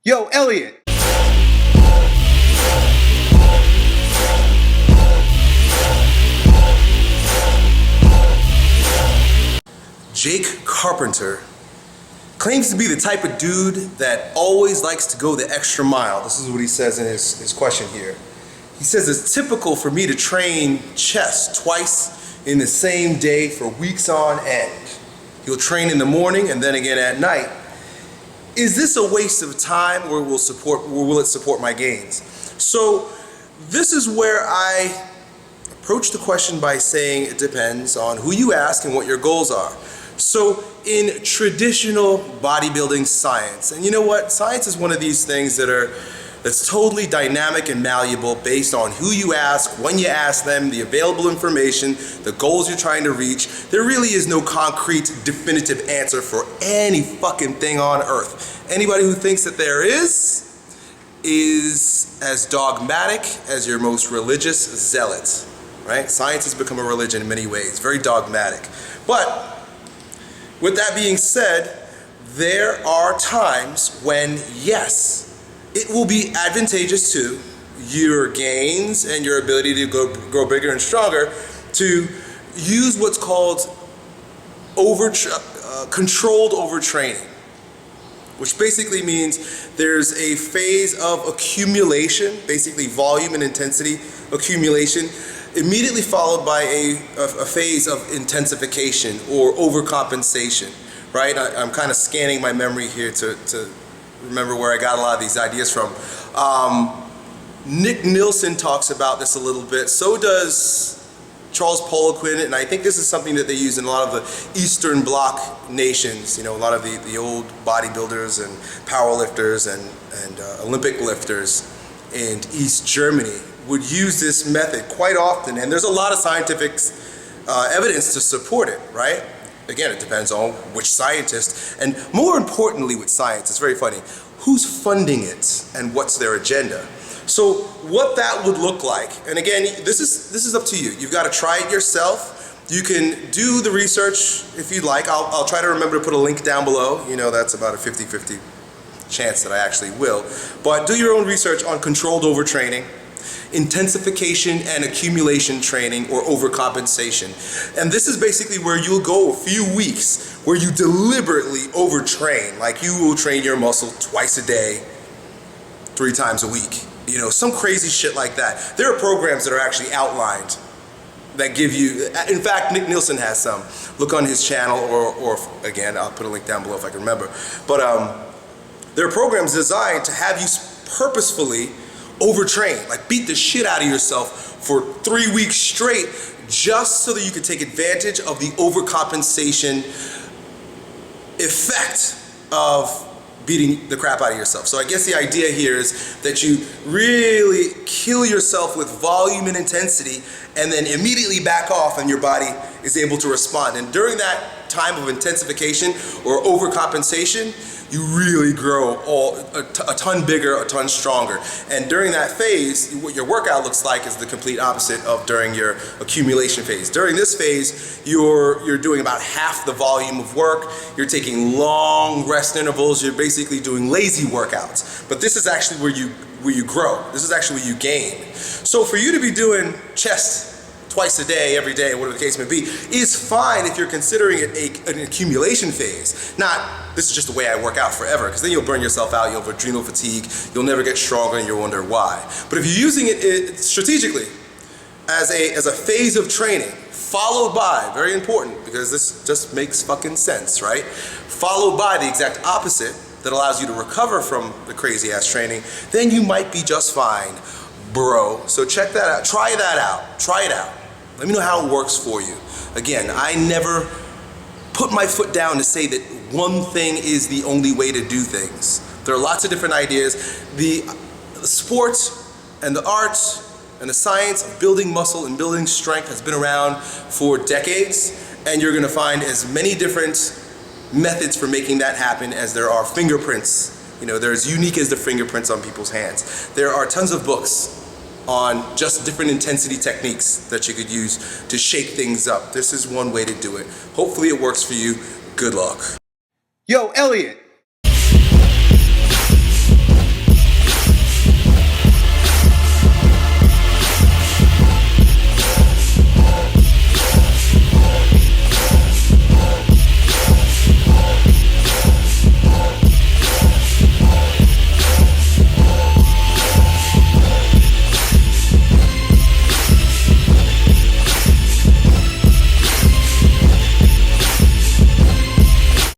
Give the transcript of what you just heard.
Yo, Elliot! Jake Carpenter claims to be the type of dude that always likes to go the extra mile. This is what he says in his question here. He says it's typical for me to train chest twice in the same day for weeks on end. He'll train in the morning and then again at night. Is this a waste of time or will it support my gains? So this is where I approach the question by saying it depends on who you ask and what your goals are. So in traditional bodybuilding science, and you know what? Science is one of these things that's totally dynamic and malleable based on who you ask, when you ask them, the available information, the goals you're trying to reach. There really is no concrete, definitive answer for any fucking thing on earth. Anybody who thinks that there is as dogmatic as your most religious zealot, right? Science has become a religion in many ways, very dogmatic. But with that being said, there are times when, yes, it will be advantageous to your gains and your ability to grow bigger and stronger to use what's called controlled overtraining, which basically means there's a phase of accumulation, basically volume and intensity accumulation, immediately followed by a phase of intensification or overcompensation, right? I'm kind of scanning my memory here to remember where I got a lot of these ideas from. Nick Nielsen talks about this a little bit. So does Charles Poliquin, and I think this is something that they use in a lot of the Eastern Bloc nations. You know, a lot of the old bodybuilders and powerlifters and Olympic lifters in East Germany would use this method quite often, and there's a lot of scientific evidence to support it, right? Again, it depends on which scientist, and more importantly with science, it's very funny, who's funding it and what's their agenda. So what that would look like, and again, this is up to you. You've got to try it yourself. You can do the research if you'd like. I'll try to remember to put a link down below. You know, that's about a 50-50 chance that I actually will. But do your own research on controlled overtraining, intensification and accumulation training, or overcompensation. And this is basically where you'll go a few weeks where you deliberately overtrain, like you will train your muscle twice a day, 3 times a week. You know, some crazy shit like that. There are programs that are actually outlined that give you, in fact, Nick Nielsen has some. Look on his channel, or again, I'll put a link down below if I can remember. But there are programs designed to have you purposefully overtrain, like beat the shit out of yourself for 3 weeks straight, just so that you can take advantage of the overcompensation effect of beating the crap out of yourself. So I guess the idea here is that you really kill yourself with volume and intensity and then immediately back off and your body is able to respond. And during that time of intensification or overcompensation, you really grow a ton bigger, a ton stronger. And during that phase, what your workout looks like is the complete opposite of during your accumulation phase. During this phase, you're doing about half the volume of work. You're taking long rest intervals. You're basically doing lazy workouts. But this is actually where you grow. This is actually where you gain. So for you to be doing chest twice a day, every day, whatever the case may be, is fine if you're considering it an accumulation phase. Not, this is just the way I work out forever, because then you'll burn yourself out, you'll have adrenal fatigue, you'll never get stronger, and you'll wonder why. But if you're using it strategically, as a phase of training, followed by, very important, because this just makes fucking sense, right? Followed by the exact opposite that allows you to recover from the crazy ass training, then you might be just fine, bro. So check that out, try that out, try it out. Let me know how it works for you. Again, I never put my foot down to say that one thing is the only way to do things. There are lots of different ideas. The sports and the arts and the science of building muscle and building strength has been around for decades, and you're gonna find as many different methods for making that happen as there are fingerprints. You know, they're as unique as the fingerprints on people's hands. There are tons of books on just different intensity techniques that you could use to shake things up. This is one way to do it. Hopefully it works for you. Good luck. Yo, Elliot!